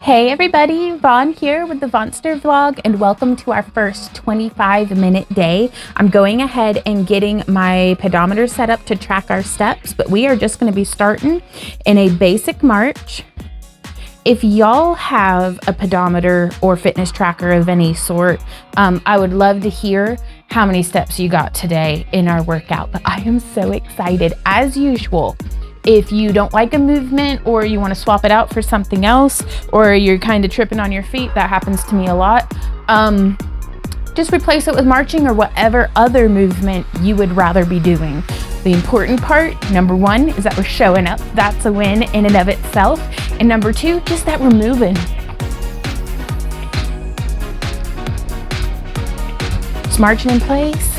Hey everybody, Vaughn here with the Vonster vlog and welcome to our first 25-minute day. I'm going ahead and getting my pedometer set up to track our steps, but we are just going to be starting in a basic march. If y'all have a pedometer or fitness tracker of any sort, I would love to hear how many steps you got today in our workout, but I am so excited as usual. If you don't like a movement or you want to swap it out for something else, or you're kind of tripping on your feet, that happens to me a lot, just replace it with marching or whatever other movement you would rather be doing. The important part, number one, is that we're showing up. That's a win in and of itself. And number two, just that we're moving. Just marching in place.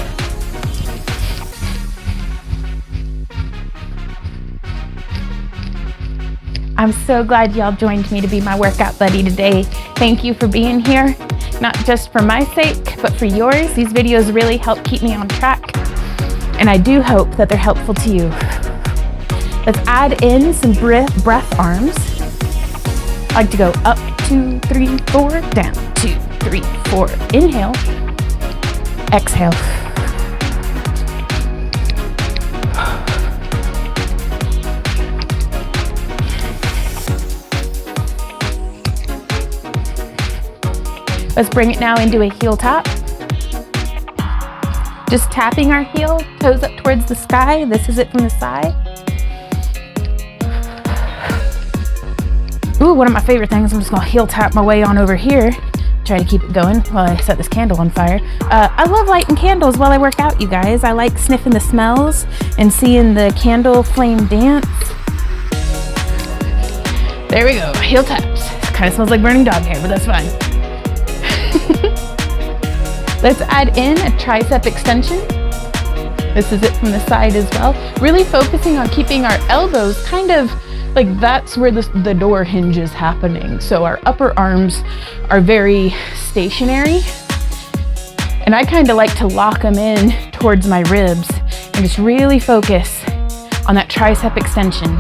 I'm so glad y'all joined me to be my workout buddy today. Thank you for being here, not just for my sake, but for yours. These videos really help keep me on track, and I do hope that they're helpful to you. Let's add in some breath arms. I like to go up, 2, 3, 4, down, 2, 3, 4. Inhale, exhale. Let's bring it now into a heel tap. Just tapping our heel, toes up towards the sky. This is it from the side. Ooh, one of my favorite things. I'm just gonna heel tap my way on over here. Try to keep it going while I set this candle on fire. I love lighting candles while I work out, you guys. I like sniffing the smells and seeing the candle flame dance. There we go, heel taps. Kind of smells like burning dog hair, but that's fine. Let's add in a tricep extension. This is it from the side as well. Really focusing on keeping our elbows kind of like that's where the door hinge is happening. So our upper arms are very stationary. And I kind of like to lock them in towards my ribs and just really focus on that tricep extension.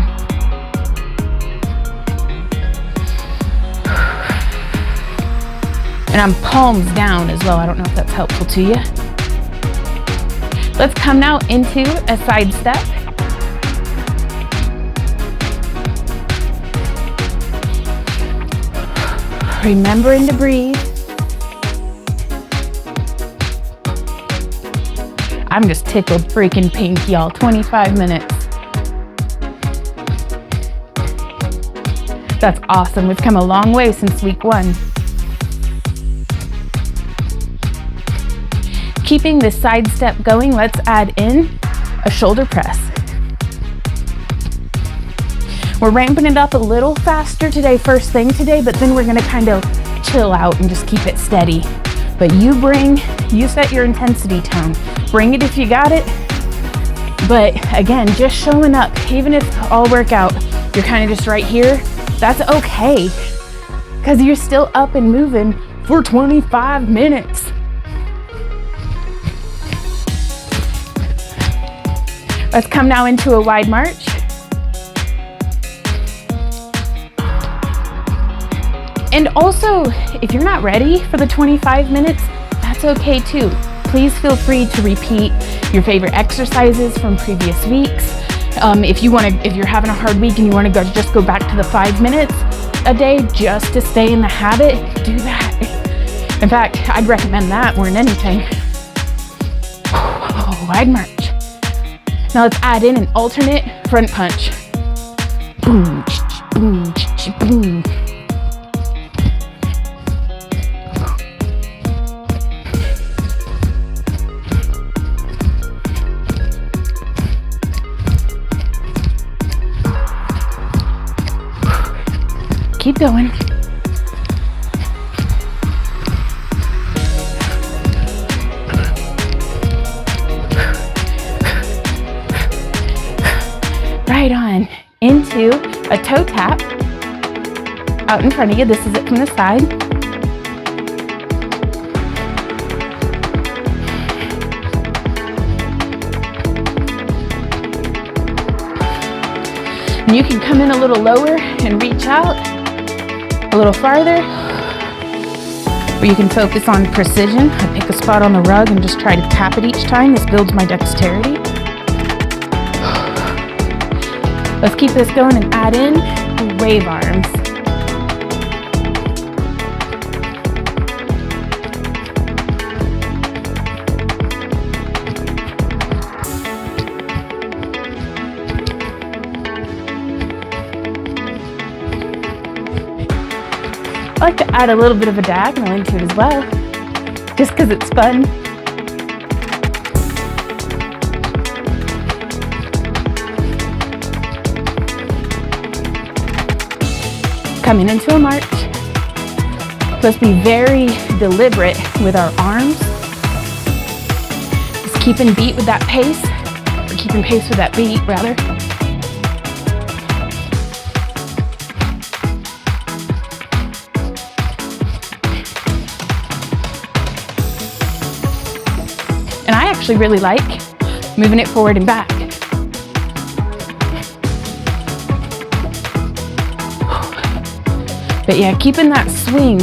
And I'm palms down as well. I don't know if that's helpful to you. Let's come now into a side step. Remembering to breathe. I'm just tickled freaking pink, y'all. 25 minutes. That's awesome. We've come a long way since week 1. Keeping this side step going, let's add in a shoulder press. We're ramping it up a little faster today, first thing today, but then we're gonna kind of chill out and just keep it steady. But you set your intensity tone. Bring it if you got it. But again, just showing up, even if all workout, you're kind of just right here, that's okay. Because you're still up and moving for 25 minutes. Let's come now into a wide march. And also, if you're not ready for the 25 minutes, that's okay too. Please feel free to repeat your favorite exercises from previous weeks. If you're having a hard week and you want to just go back to the 5 minutes a day just to stay in the habit, do that. In fact, I'd recommend that more than anything. Wide march. Now let's add in an alternate front punch. Boom, boom, boom. Keep going. Right on into a toe tap out in front of you. This is it from the side. And you can come in a little lower and reach out. A little farther, where you can focus on precision. I pick a spot on the rug and just try to tap it each time. This builds my dexterity. Let's keep this going and add in wave arms. I like to add a little bit of a diagonal into it as well, just because it's fun. Coming into a march. Let's be very deliberate with our arms. Just keeping beat with that pace, or keeping pace with that beat, rather. And I actually really like moving it forward and back. But yeah, keeping that swing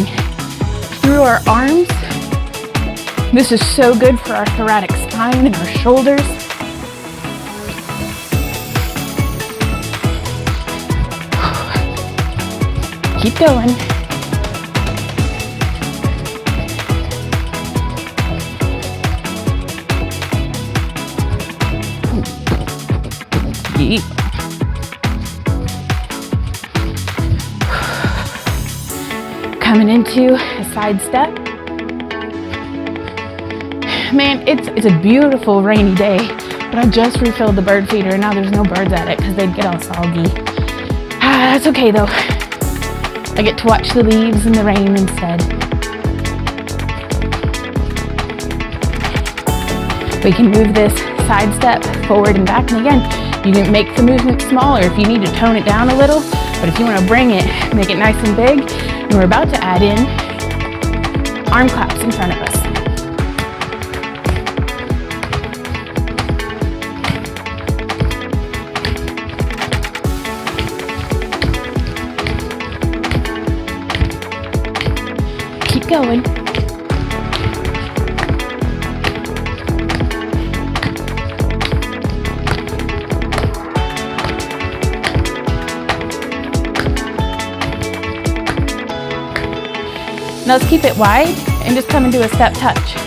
through our arms. This is so good for our thoracic spine and our shoulders. Keep going. Coming into a side step. Man, it's a beautiful rainy day, but I just refilled the bird feeder and now there's no birds at it because they'd get all soggy. That's okay though. I get to watch the leaves and the rain instead. We can move this side step forward and back, and again, you can make the movement smaller if you need to tone it down a little, but if you want to bring it, make it nice and big. And we're about to add in arm claps in front of us. Keep going. Now let's keep it wide and just come into a step touch.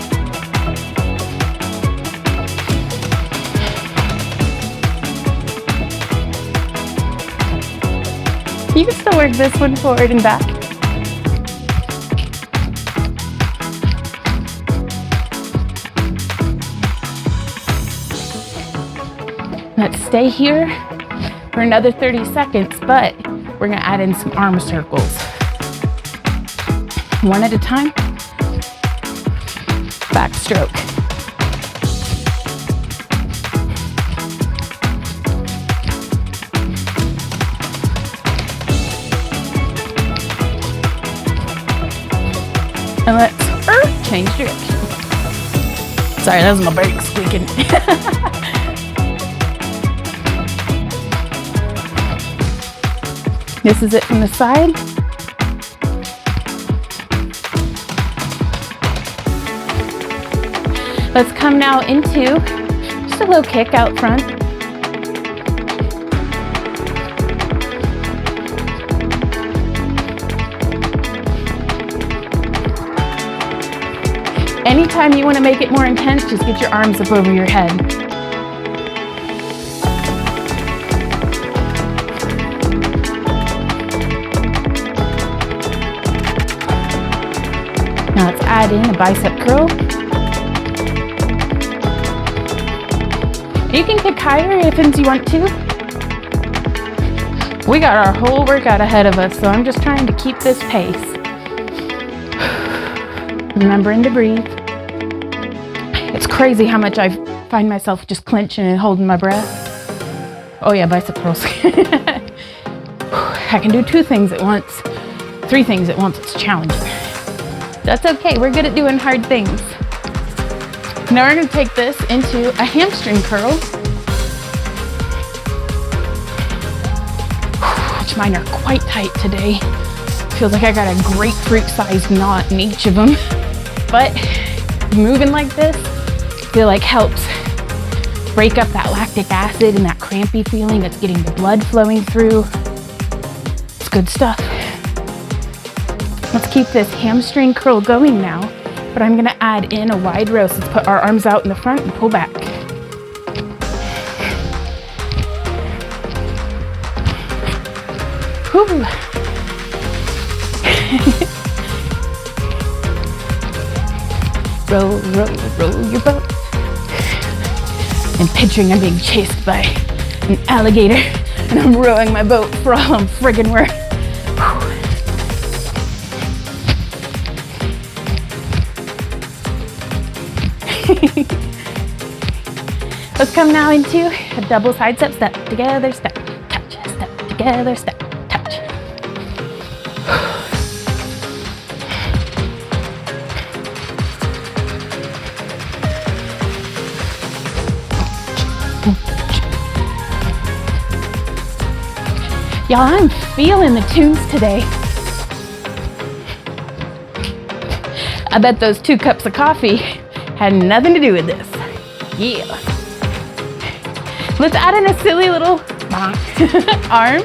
You can still work this one forward and back. Let's stay here for another 30 seconds, but we're gonna add in some arm circles. One at a time. Backstroke. And let's change direction. Sorry, that was my brake squeaking. This is it from the side. Let's come now into just a little kick out front. Anytime you want to make it more intense, just get your arms up over your head. Now let's add in a bicep curl. You can kick higher if you want to. We got our whole workout ahead of us, so I'm just trying to keep this pace. Remembering to breathe. It's crazy how much I find myself just clenching and holding my breath. Oh yeah, bicep curls. I can do 2 things at once. 3 things at once, it's challenging. That's okay, we're good at doing hard things. Now we're going to take this into a hamstring curl, which mine are quite tight today. Feels like I got a grapefruit-sized knot in each of them. But moving like this, I feel like helps break up that lactic acid and that crampy feeling that's getting the blood flowing through. It's good stuff. Let's keep this hamstring curl going now, but I'm gonna add in a wide row. So let's put our arms out in the front and pull back. Whew. Roll, roll, roll your boat. I'm picturing I'm being chased by an alligator and I'm rowing my boat for all I'm friggin' worth. Let's come now into a double side step, step together, step, touch, step together, step, touch. Y'all, I'm feeling the tunes today. I bet those 2 cups of coffee had nothing to do with this. Yeah. Let's add in a silly little arm.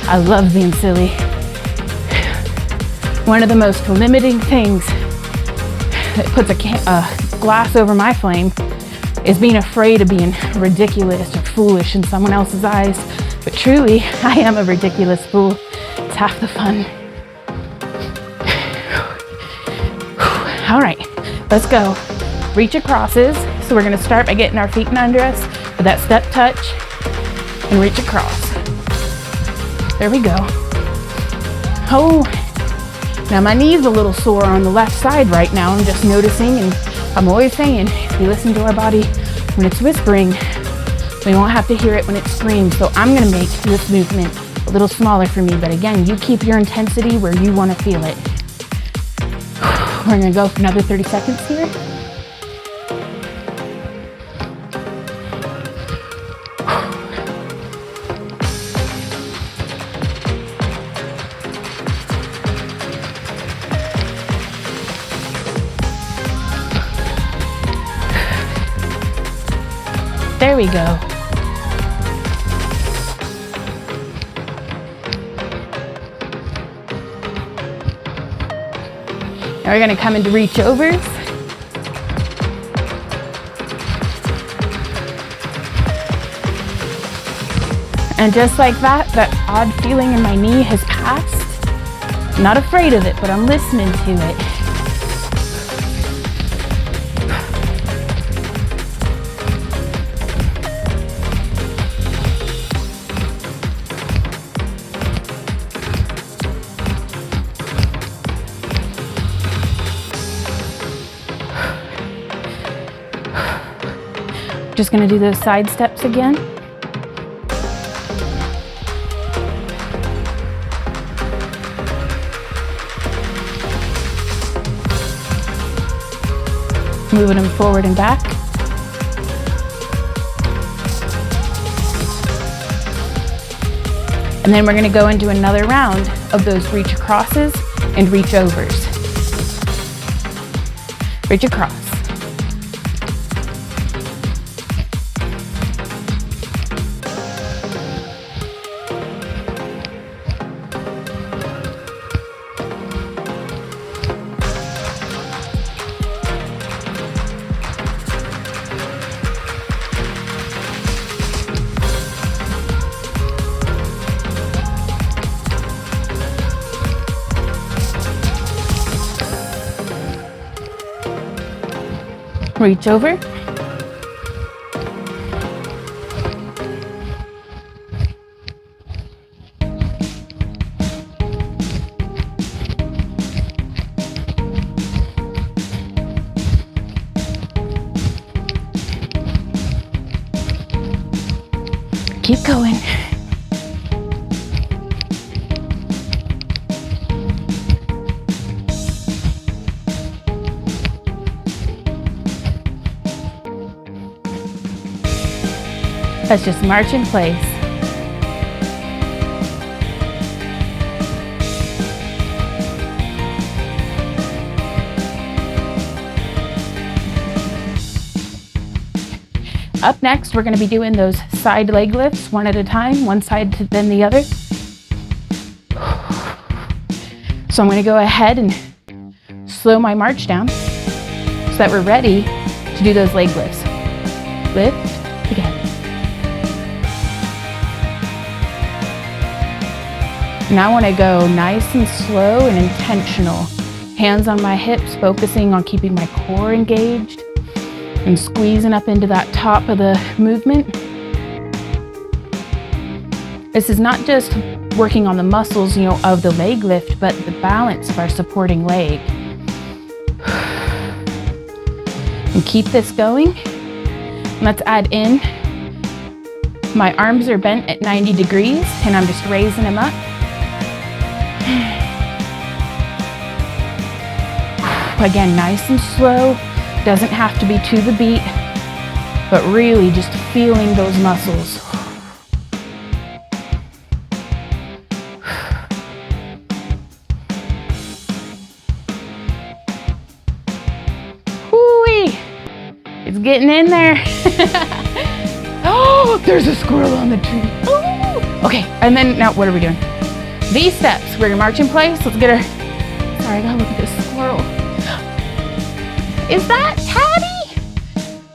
I love being silly. One of the most limiting things that puts a glass over my flame is being afraid of being ridiculous or foolish in someone else's eyes. But truly, I am a ridiculous fool. It's half the fun. All right, let's go. Reach acrosses. So we're gonna start by getting our feet in under us with that step touch and reach across. There we go. Oh, now my knee's a little sore on the left side right now. I'm just noticing, and I'm always saying, if we listen to our body when it's whispering, we won't have to hear it when it screams. So I'm gonna make this movement a little smaller for me, but again, you keep your intensity where you wanna feel it. We're gonna go for another 30 seconds here. There we go. Now we're gonna come into reach overs. And just like that, that odd feeling in my knee has passed. I'm not afraid of it, but I'm listening to it. Just gonna do those side steps again. Moving them forward and back. And then we're gonna go into another round of those reach acrosses and reach overs. Reach across. Reach over. Keep going. Let's just march in place. Up next, we're going to be doing those side leg lifts one at a time, one side then the other. So I'm going to go ahead and slow my march down so that we're ready to do those leg lifts. Lift, again. And I want to go nice and slow and intentional. Hands on my hips, focusing on keeping my core engaged and squeezing up into that top of the movement. This is not just working on the muscles, of the leg lift, but the balance of our supporting leg. And keep this going. Let's add in, my arms are bent at 90 degrees and I'm just raising them up. Again, nice and slow. Doesn't have to be to the beat, but really just feeling those muscles. Whoo-wee! It's getting in there. Oh, there's a squirrel on the tree. Oh. Okay, and then now what are we doing? These steps, we're gonna march in place. Let's get her. Sorry, I gotta look at this squirrel. Is that Patty?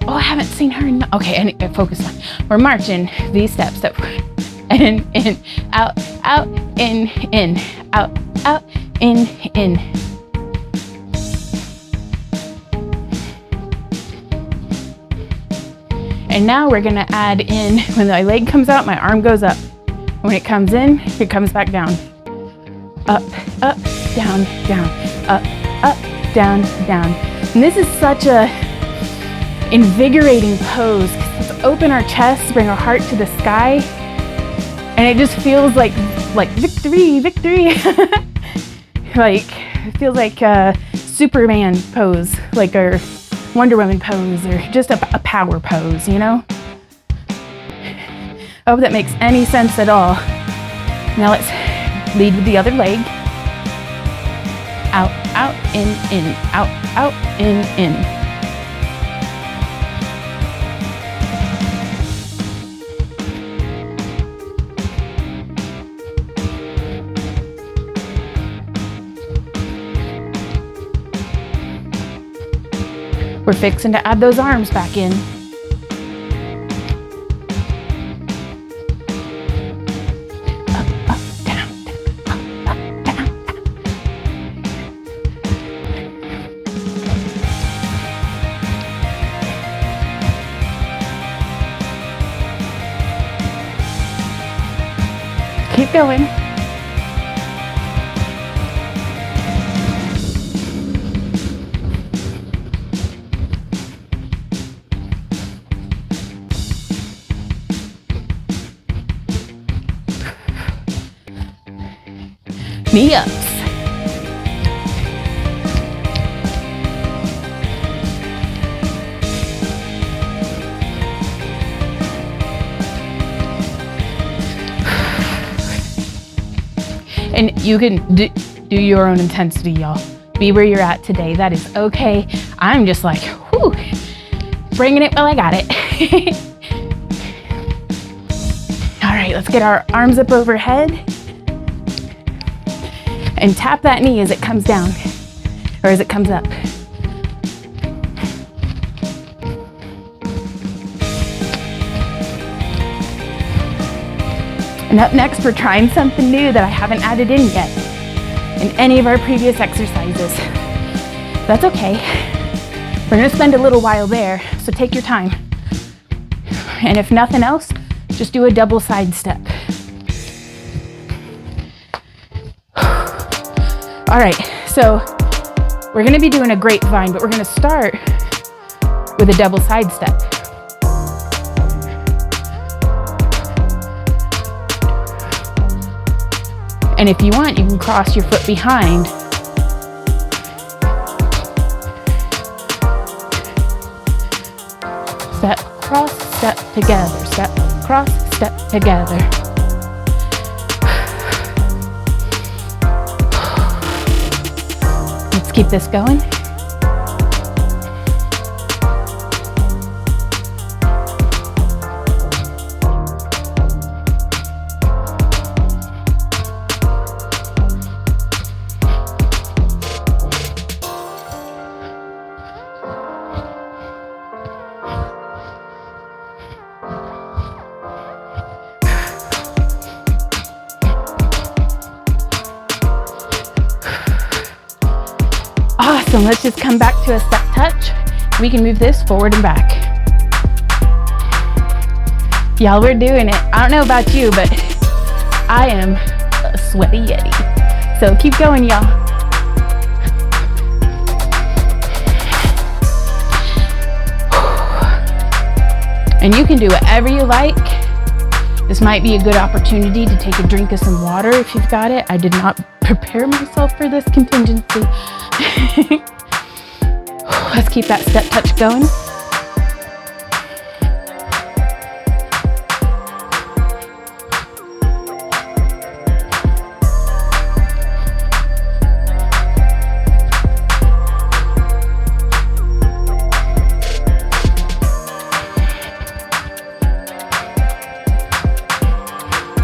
Oh, I haven't seen her in. Okay, and focus on. We're marching these steps that in, out, in, out, in. And now we're gonna add in, when my leg comes out, my arm goes up. When it comes in, it comes back down. Up, down, up, down. And this is such a invigorating pose. Let's open our chest, bring our heart to the sky, and it just feels like victory. Like, it feels like a Superman pose, like a Wonder Woman pose, or just a power pose, I hope that makes any sense at all. Now let's lead with the other leg. Out, in, out, in. We're fixing to add those arms back in. Keep going. Knee ups. And you can do your own intensity, y'all. Be where you're at today. That is okay. I'm just like, whew, bringing it while I got it. All right, let's get our arms up overhead and tap that knee as it comes down or as it comes up. And up next, we're trying something new that I haven't added in yet in any of our previous exercises. That's okay. We're gonna spend a little while there, so take your time. And if nothing else, just do a double side step. All right, so we're gonna be doing a grapevine, but we're gonna start with a double side step. And if you want, you can cross your foot behind. Step, cross, step, together. Step, cross step together. Let's keep this going. Awesome, let's just come back to a step touch. We can move this forward and back. Y'all, we're doing it. I don't know about you, but I am a sweaty yeti. So keep going, y'all. And you can do whatever you like. This might be a good opportunity to take a drink of some water if you've got it. I did not prepare myself for this contingency. Let's keep that step touch going.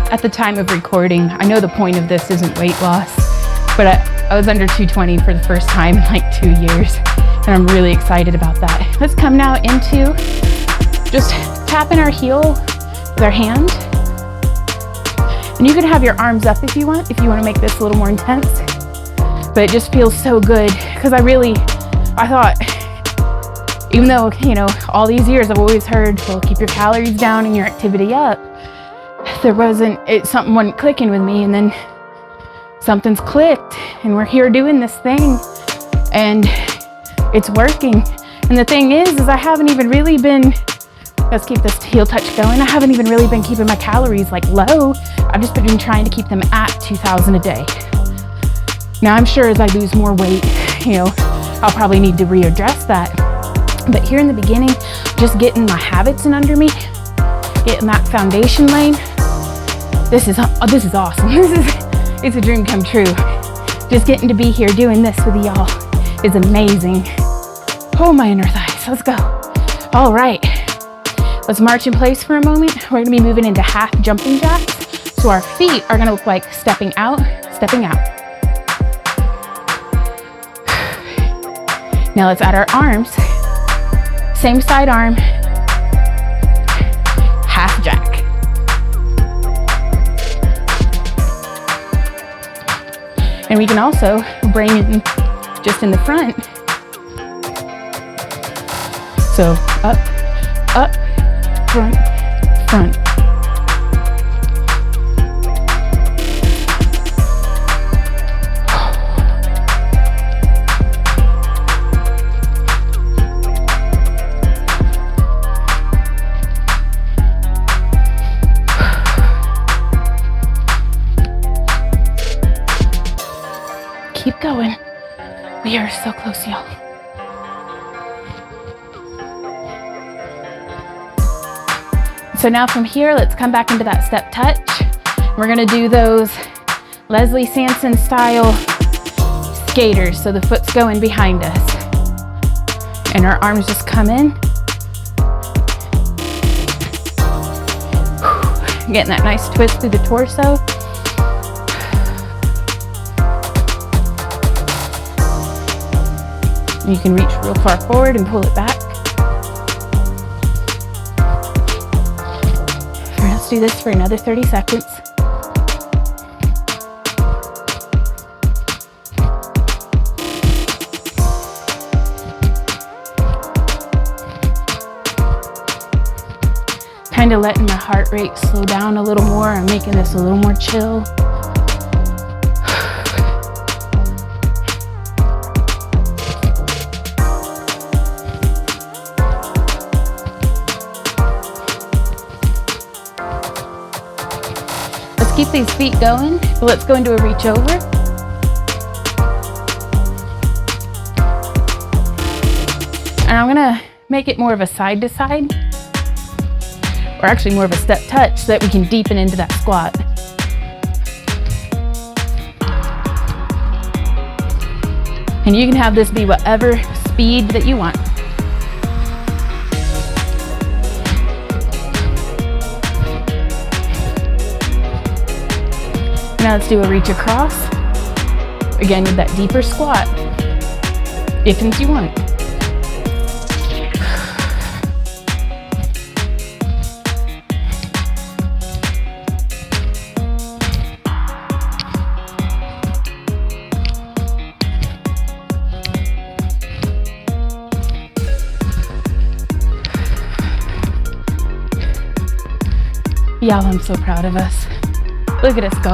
At the time of recording, I know the point of this isn't weight loss, but I was under 220 for the first time in like 2 years, and I'm really excited about that. Let's come now into just tapping our heel with our hand. And you can have your arms up if you want to make this a little more intense, but it just feels so good because I thought, even though, you know, all these years I've always heard, well, keep your calories down and your activity up. Something wasn't clicking with me, and then something's clicked, and we're here doing this thing, and it's working. And the thing is I haven't even really been, let's keep this heel touch going, I haven't even really been keeping my calories like low. I've just been trying to keep them at 2,000 a day. Now I'm sure as I lose more weight, you know, I'll probably need to readdress that. But here in the beginning, just getting my habits in under me, getting that foundation laying, this is awesome. It's a dream come true. Just getting to be here doing this with y'all is amazing. Oh, my inner thighs, let's go. All right, let's march in place for a moment. We're gonna be moving into half jumping jacks. So our feet are gonna look like stepping out, stepping out. Now let's add our arms. Same side arm, half jack. And we can also bring it just in the front. So up, up, front, front. Keep going. We are so close, y'all. So now from here, let's come back into that step touch. We're gonna do those Leslie Sanson style skaters. So the foot's going behind us. And our arms just come in. Getting that nice twist through the torso. You can reach real far forward and pull it back. Let's do this for another 30 seconds. Kind of letting my heart rate slow down a little more. I'm making this a little more chill. Keep these feet going, but let's go into a reach over. And I'm gonna make it more of a side to side. or actually more of a step touch, so that we can deepen into that squat. And you can have this be whatever speed that you want. Now let's do a reach across. Again with that deeper squat, if and you want it. Y'all, I'm so proud of us. Look at us go.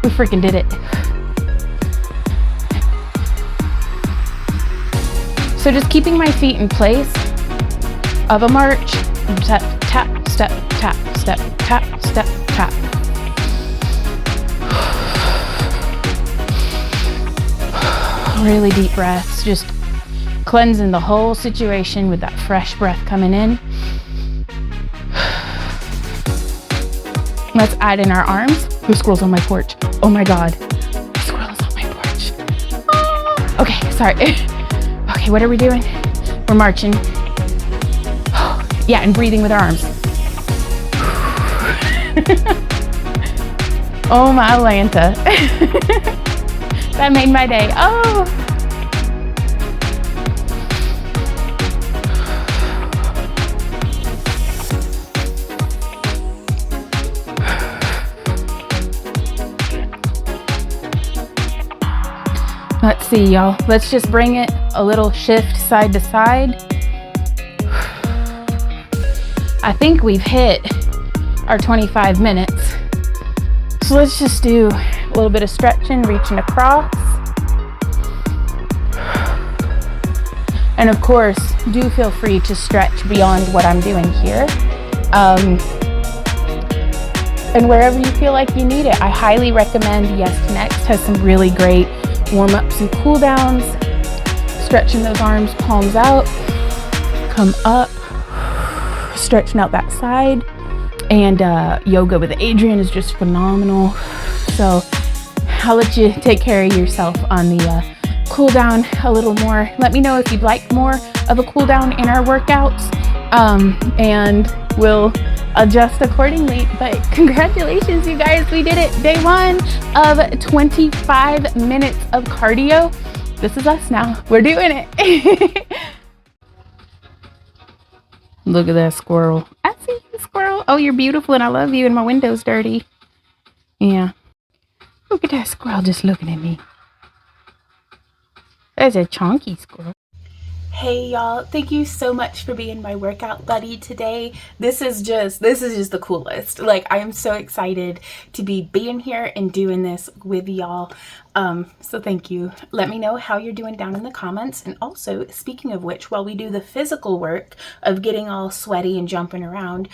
We freaking did it. So just keeping my feet in place of a march, tap, tap, step, tap, step, tap, step, tap. Really deep breaths, just cleansing the whole situation with that fresh breath coming in. Let's add in our arms. Who squirrel's on my porch? Oh my God. Squirrel is on my porch. Oh. Okay, sorry. Okay, what are we doing? We're marching. Yeah, and breathing with our arms. Oh my Atlanta. That made my day. Oh. Let's see, y'all. Let's just bring it a little shift side to side. I think we've hit our 25 minutes. So let's just do a little bit of stretching, reaching across. And of course, do feel free to stretch beyond what I'm doing here. And wherever you feel like you need it, I highly recommend Yes to Next has some really great warm-ups and cool downs. Stretching those arms, palms out, come up, stretching out that side. And yoga with Adrian is just phenomenal. So I'll let you take care of yourself on the cool down a little more. Let me know if you'd like more of a cool down in our workouts, and we'll adjust accordingly. But congratulations, you guys, we did it. Day 1 of 25 minutes of cardio. This is us now. We're doing it. Look at that squirrel. I see you, squirrel. Oh, you're beautiful and I love you and my window's dirty. Yeah. Look at that squirrel just looking at me. That's a chunky squirrel. Hey y'all, thank you so much for being my workout buddy today. This is just the coolest. Like, I am so excited to be being here and doing this with y'all. So thank you. Let me know how you're doing down in the comments. And also, speaking of which, while we do the physical work of getting all sweaty and jumping around,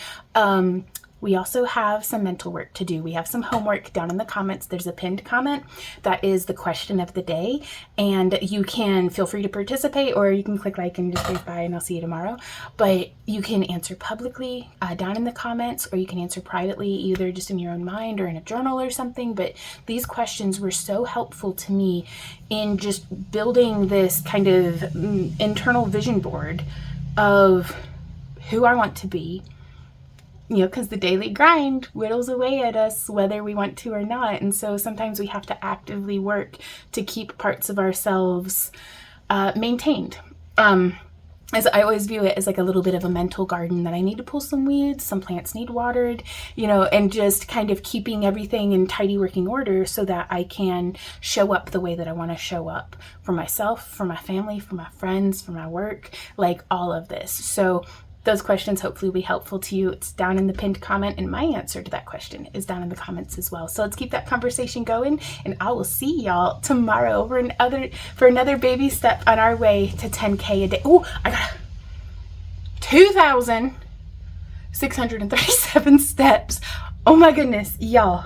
we also have some mental work to do. We have some homework down in the comments. There's a pinned comment that is the question of the day, and you can feel free to participate, or you can click like and just wave bye and I'll see you tomorrow. But you can answer publicly down in the comments, or you can answer privately, either just in your own mind or in a journal or something. But these questions were so helpful to me in just building this kind of internal vision board of who I want to be. You know, because the daily grind whittles away at us whether we want to or not. And so sometimes we have to actively work to keep parts of ourselves maintained. As I always view it as like a little bit of a mental garden that I need to pull some weeds, some plants need watered, you know, and just kind of keeping everything in tidy working order so that I can show up the way that I want to show up for myself, for my family, for my friends, for my work, like all of this. So those questions hopefully will be helpful to you. It's down in the pinned comment, and my answer to that question is down in the comments as well. So let's keep that conversation going, and I will see y'all tomorrow for another baby step on our way to 10K a day. Oh, I got 2,637 steps. Oh my goodness, y'all.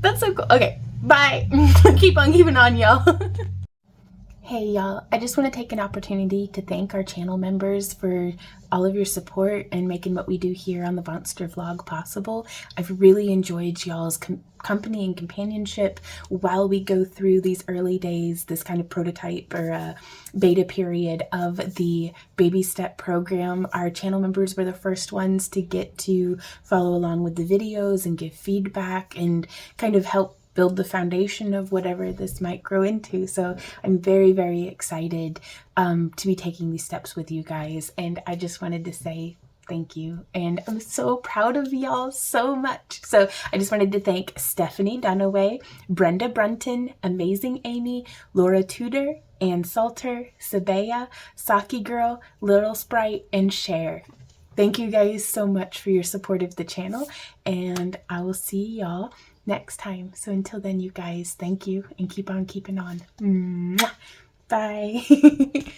That's so cool. Okay, bye. Keep on keeping on, y'all. Hey y'all, I just want to take an opportunity to thank our channel members for all of your support and making what we do here on the Vonster vlog possible. I've really enjoyed y'all's company and companionship while we go through these early days, this kind of prototype or beta period of the baby step program. Our channel members were the first ones to get to follow along with the videos and give feedback and kind of help build the foundation of whatever this might grow into. So I'm very, very excited to be taking these steps with you guys. And I just wanted to say thank you. And I'm so proud of y'all so much. So I just wanted to thank Stephanie Dunaway, Brenda Brunton, Amazing Amy, Laura Tudor, Ann Salter, Sabea, Saki Girl, Little Sprite, and Cher. Thank you guys so much for your support of the channel, and I will see y'all next time. So until then, you guys, thank you and keep on keeping on. Mwah. Bye.